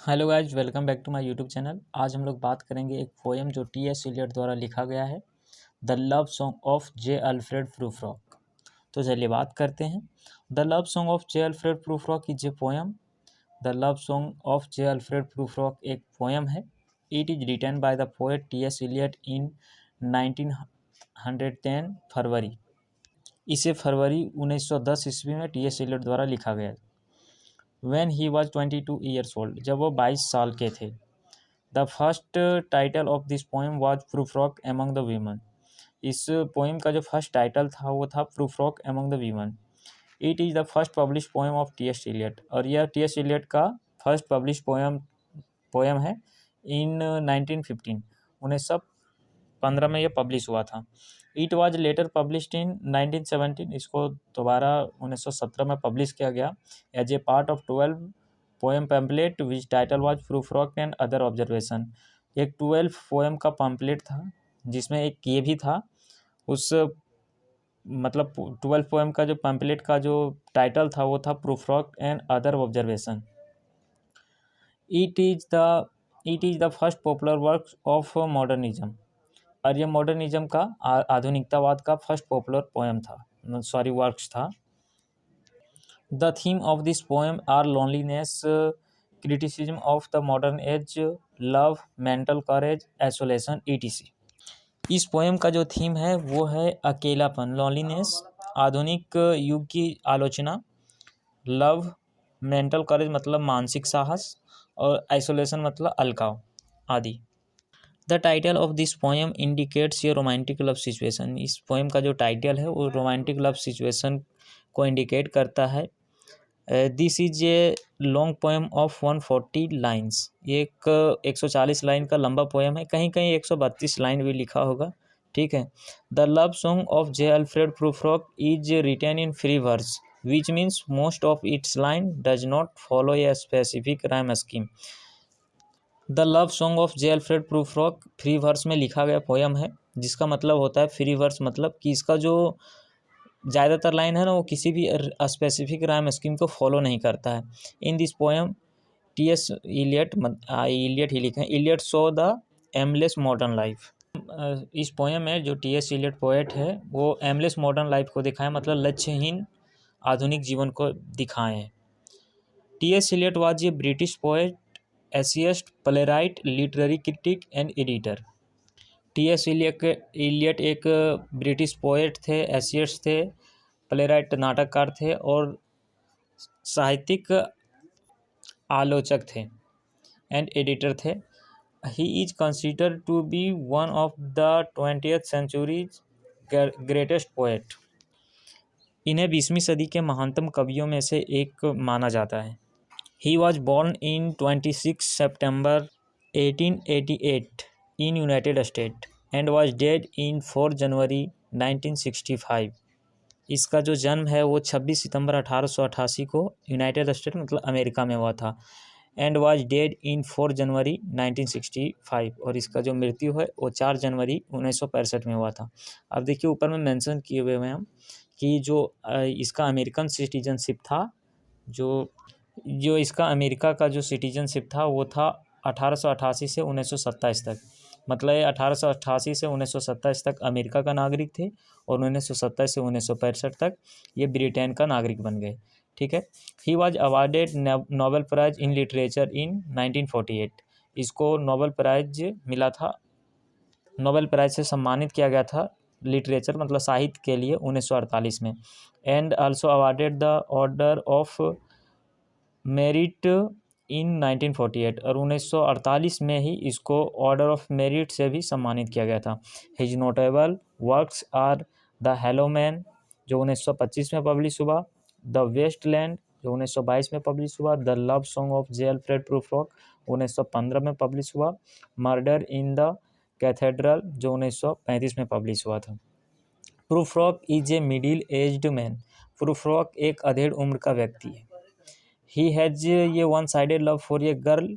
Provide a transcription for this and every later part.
Hello guys, welcome back to my YouTube channel. आज हम लोग बात करेंगे एक पोएम जो टी.एस. इलियट द्वारा लिखा गया है, the love song of J. Alfred Prufrock. तो चलिए बात करते हैं। The love song of J. Alfred Prufrock is a poem. The love song of J. Alfred Prufrock एक पोएम है। It is written by the poet T S. Eliot in 1910 फरवरी। इसे फरवरी 1910 ईस्वी में टी.एस. इलियट द्वारा लिखा गया। When he was 22 years old, जब वो 22 साल के थे। The first title of this poem was Prufrock among the women. इस पोएम का जो फर्स्ट टाइटल था वो था Prufrock among the women. It is the first published poem of T.S. Eliot, और यह T.S. Eliot का फर्स्ट पब्लिश पोएम है इन 1915 1915 में यह पब्लिश हुआ था। It was later published in 1917, इसको दोबारा 1917 में पब्लिश किया गया as a part of 12 poem pamphlet which title was Prufrock and other observation. एक 12 पोएम का पैम्पलेट था जिसमें एक ये भी था। उस मतलब 12 पोएम का जो पैम्पलेट का जो टाइटल था वो था Prufrock and other observation. It is the first popular work of modernism, और ये मॉडर्निज्म का आधुनिकतावाद का फर्स्ट पॉपुलर पोएम था, वर्क्स था। The theme of this poem are loneliness, criticism of the modern age, love, mental courage, isolation, etc. इस poem का जो थीम है वो है अकेलापन, लोनलीनेस, आधुनिक युग की आलोचना, लव, मेंटल करेज मतलब मानसिक साहस, और आइसोलेशन मतलब अलगाव आदि। The title of this poem indicates ये रोमांटिक लव सिचुएशन। इस पोएम का जो टाइटल है वो रोमांटिक लव सिचुएशन को इंडिकेट करता है। This is a long poem of 140 lines. ये एक 140 लाइन का लंबा पोएम है, कहीं कहीं 132 लाइन भी लिखा होगा, ठीक है। The love song of J. Alfred Prufrock is written in free verse which means most of its line does not follow a specific rhyme scheme. The love song of J. Alfred Prufrock free verse में लिखा गया poem है, जिसका मतलब होता है free verse मतलब कि इसका जो ज़्यादातर लाइन है ना वो किसी भी स्पेसिफिक राइम स्कीम को फॉलो नहीं करता है। In this poem T S. Eliot ही लिखे हैं, Eliot so the aimless modern life. इस पोएम में जो टी.एस. इलियट पोएट है वो एमलेस मॉडर्न लाइफ को दिखाए, मतलब लक्ष्यहीन आधुनिक जीवन को दिखाए हैं। T S. Eliot was a British poet, essayist, playwright, literary critic and editor. T S. Eliot एक ब्रिटिश पोएट थे, एसियस्ट थे, प्लेराइट नाटककार थे और साहित्यिक आलोचक थे एंड एडिटर थे। He is considered to be one of the 20th century's greatest poet. इन्हें 20वीं सदी के महानतम कवियों में से एक माना जाता है। He was born in 26 September 1888 in United States and was dead in 4 January 1965। इसका जो जन्म है वो 26 सितंबर 1888 को यूनाइटेड स्टेट मतलब अमेरिका में हुआ था, एंड वाज डेड इन 4 जनवरी 1965, और इसका जो मृत्यु है वो 4 जनवरी 1965 में हुआ था। अब देखिए ऊपर में मेंशन किए हुए हैं हम कि जो इसका अमेरिकन सिटीजनशिप था, जो इसका अमेरिका का जो सिटीजनशिप था वो था 1888 से 1927 तक, मतलब 1888 से 1927 तक अमेरिका का नागरिक थे और 1927 से 1965 तक ये ब्रिटेन का नागरिक बन गए, ठीक है। He was awarded Nobel Prize in literature in 1948। इसको नोबेल प्राइज मिला था, नोबेल प्राइज से सम्मानित किया गया था लिटरेचर मतलब साहित्य के लिए 1948 में। And also awarded the order of merit in 1948, और 1948 में ही इसको ऑर्डर ऑफ मेरिट से भी सम्मानित किया गया था। His notable works are the hollow man जो 1925 में पब्लिश हुआ, द वेस्टलैंड जो 1922 में पब्लिश हुआ, the love song of J. Alfred Prufrock 1915 में पब्लिश हुआ, मर्डर इन द कैथेड्रल जो 1935 में पब्लिश हुआ था। Prufrock is a middle aged man. Prufrock एक अधेड़ उम्र का व्यक्ति है। He has a one-sided love for a girl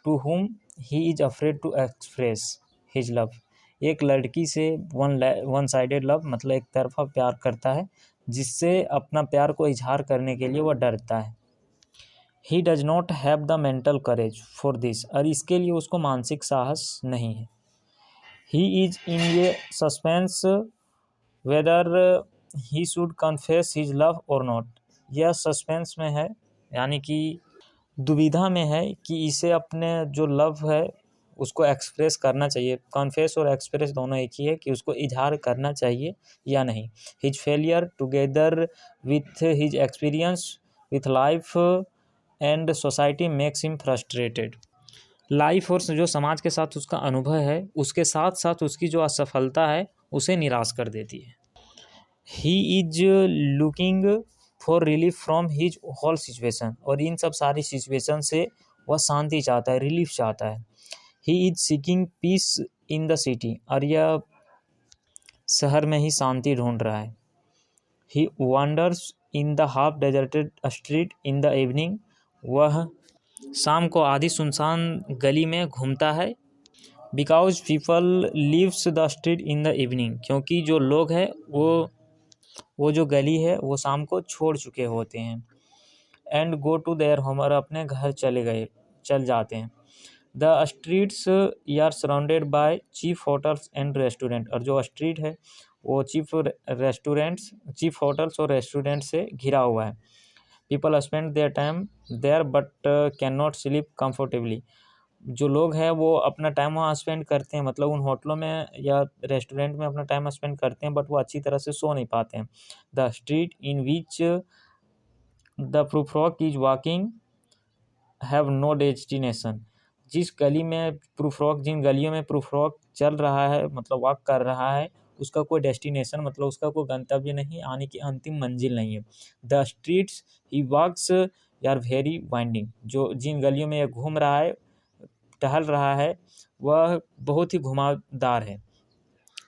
to whom he is afraid to express his love। एक लड़की से वन साइडेड लव मतलब एक तरफा प्यार करता है, जिससे अपना प्यार को इजहार करने के लिए वह डरता है। ही does not have the mental courage for this, और इसके लिए उसको मानसिक साहस नहीं है। ही इज इन ये suspense weather he should confess his love और नॉट, यह सस्पेंस में है, यानी कि दुविधा में है कि इसे अपने जो लव है उसको एक्सप्रेस करना चाहिए। कन्फेस और एक्सप्रेस दोनों एक ही है, कि उसको इजहार करना चाहिए या नहीं। His failure together with his experience with life and society makes him frustrated. Life और जो समाज के साथ उसका अनुभव है, उसके साथ साथ उसकी जो असफलता है उसे निराश कर देती है। He is looking for relief from his whole situation, और इन सब सारी सिचुएशन से वह शांति चाहता है, रिलीफ चाहता है। He is seeking peace in the city, और यह शहर में ही शांति ढूंढ रहा है। He wonders in the half deserted street in the evening, वह शाम को आधी सुनसान गली में घूमता है। Because people leaves the street in the evening, क्योंकि जो लोग हैं वो जो गली है वो शाम को छोड़ चुके होते हैं। And go to their home, और अपने घर चल जाते हैं। The streets are surrounded by cheap hotels and restaurant, और जो स्ट्रीट है वो चीप होटल्स और रेस्टोरेंट से घिरा हुआ है। People spend their time there but can not sleep comfortably, जो लोग हैं वो अपना टाइम वहाँ स्पेंड करते हैं, मतलब उन होटलों में या रेस्टोरेंट में अपना टाइम स्पेंड करते हैं, बट वो अच्छी तरह से सो नहीं पाते हैं। The street in which the Prufrock is walking have no destination, जिन गलियों में प्रूफ्रॉक चल रहा है, मतलब वॉक कर रहा है, उसका कोई डेस्टिनेशन, मतलब उसका कोई गंतव्य नहीं, आने की अंतिम मंजिल नहीं है। The streets he walks are very winding, जो जिन गलियों में ये घूम रहा है, टहल रहा है, वह बहुत ही घुमावदार है।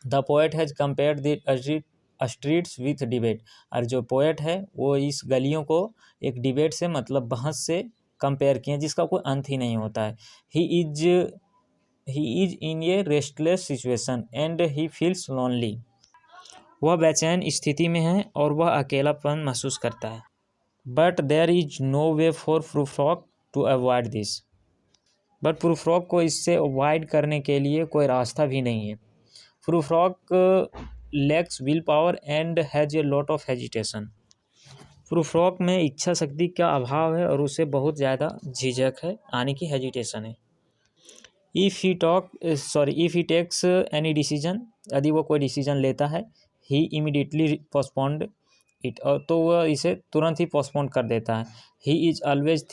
The poet has compared the streets with debate, और जो पोएट है वो इस गलियों को एक डिबेट से, मतलब बहस से कंपेयर किए, जिसका कोई अंत ही नहीं होता है। He is in A restless situation and he feels lonely, वह बेचैन स्थिति में है और वह अकेलापन महसूस करता है। But there is no way for Prufrock to avoid this, but Prufrock को इससे अवॉइड करने के लिए कोई रास्ता भी नहीं है। Prufrock lakhs will power and has a lot of hesitation, Prufrock में इच्छा शक्ति का अभाव है और उसे बहुत ज़्यादा झिझक है, यानी कि हेजिटेशन है। If he takes any decision, यदि वो कोई डिसीजन लेता है, ही इमीडिएटली पोस्टपोन्ड इट, और तो वह इसे तुरंत ही पोस्टपोन कर देता है। He is always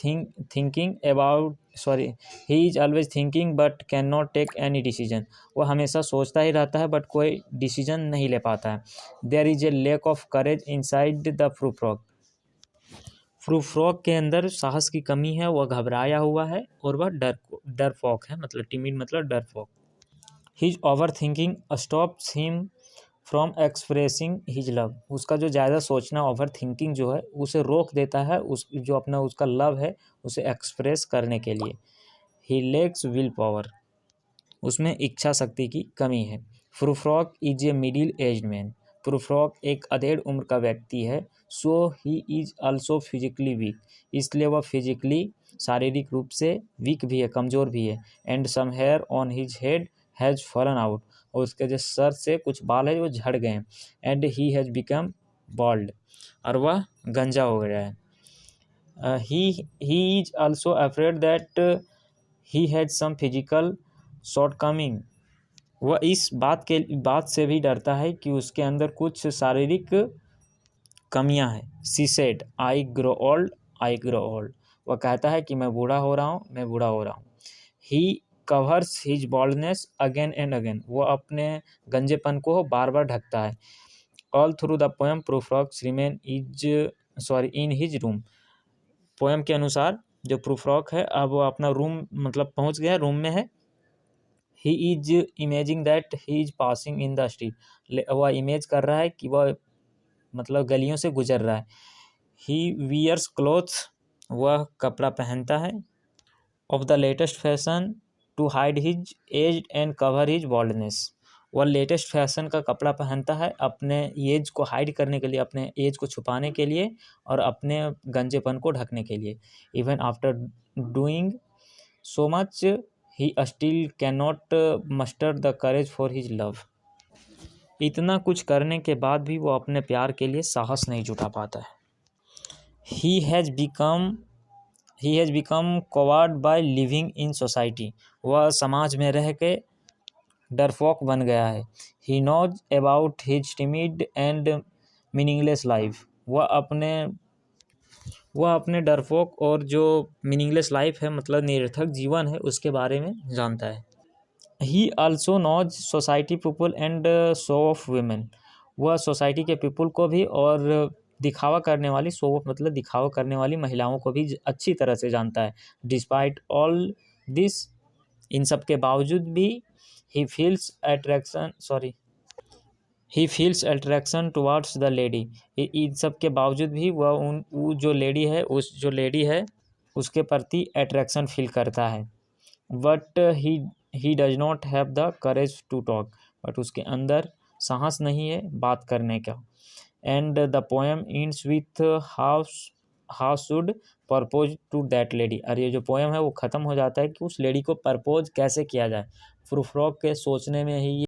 thinking but can not take any decision, वह हमेशा सोचता ही रहता है बट कोई डिसीजन नहीं ले पाता है। There is a lack of courage inside the Prufrock के अंदर साहस की कमी है, वह घबराया हुआ है और वह डरपोक है, मतलब टिमिड मतलब डरपोक। His over thinking stops him from expressing his love, उसका जो ज़्यादा सोचना, ओवर थिंकिंग जो है, उसे रोक देता है उसका लव है उसे एक्सप्रेस करने के लिए। ही लैक्स विल पावर, उसमें इच्छा शक्ति की कमी है। Prufrock is a middle aged man, Prufrock एक अधेड़ उम्र का व्यक्ति है। So he is also physically weak, इसलिए वह फिजिकली शारीरिक रूप से वीक भी है, कमज़ोर भी है। And some hair on his head has fallen out, और उसके जो सर से कुछ बाल है वो झड़ गए हैं। And he has become bald, और वह गंजा हो गया है। He is also afraid that he has some physical shortcoming, वह इस बात से भी डरता है कि उसके अंदर कुछ शारीरिक कमियां हैं। She said I grow old, वह कहता है कि मैं बूढ़ा हो रहा हूँ। He covers his baldness again and again, वो अपने गंजेपन को बार बार ढकता है। All through the poem Prufrock remain in his room, poem के अनुसार जो प्रूफ्रॉक है अब वो अपना रूम, मतलब पहुंच गया, रूम में है। He is imaging that he is passing in the street, वह इमेज कर रहा है कि वह मतलब गलियों से गुजर रहा है। ही वियर्स क्लोथ्स, वह कपड़ा पहनता है। Of the latest fashion to hide his age and cover his baldness, वह लेटेस्ट फैशन का कपड़ा पहनता है अपने एज को हाइड करने के लिए, अपने एज को छुपाने के लिए और अपने गंजेपन को ढकने के लिए। Even after doing so much he still can not muster the courage for his love. इतना कुछ करने के बाद भी वो अपने प्यार के लिए साहस नहीं जुटा पाता है। He has become coward by living in society. वह समाज में रह के डरपोक बन गया है। He knows about his timid and meaningless life. वह अपने डरपोक और जो मीनिंगलेस लाइफ है, मतलब निरर्थक जीवन है, उसके बारे में जानता है। He also knows society people and show off women. वह सोसाइटी के पीपल को भी और दिखावा करने वाली, शो ऑफ मतलब दिखावा करने वाली महिलाओं को भी अच्छी तरह से जानता है। डिस्पाइट ऑल दिस, इन सब के बावजूद भी he feels attraction towards the lady. इन सब के बावजूद भी वह वो जो लेडी है उसके प्रति अट्रैक्शन फील करता है। But he does not have the courage to talk. But उसके अंदर साहस नहीं है बात करने का। And the poem ends with how should propose to that lady. और ये जो पोएम है वो ख़त्म हो जाता है कि उस लेडी को प्रपोज कैसे किया जाए। प्रूफ रॉक के सोचने में ही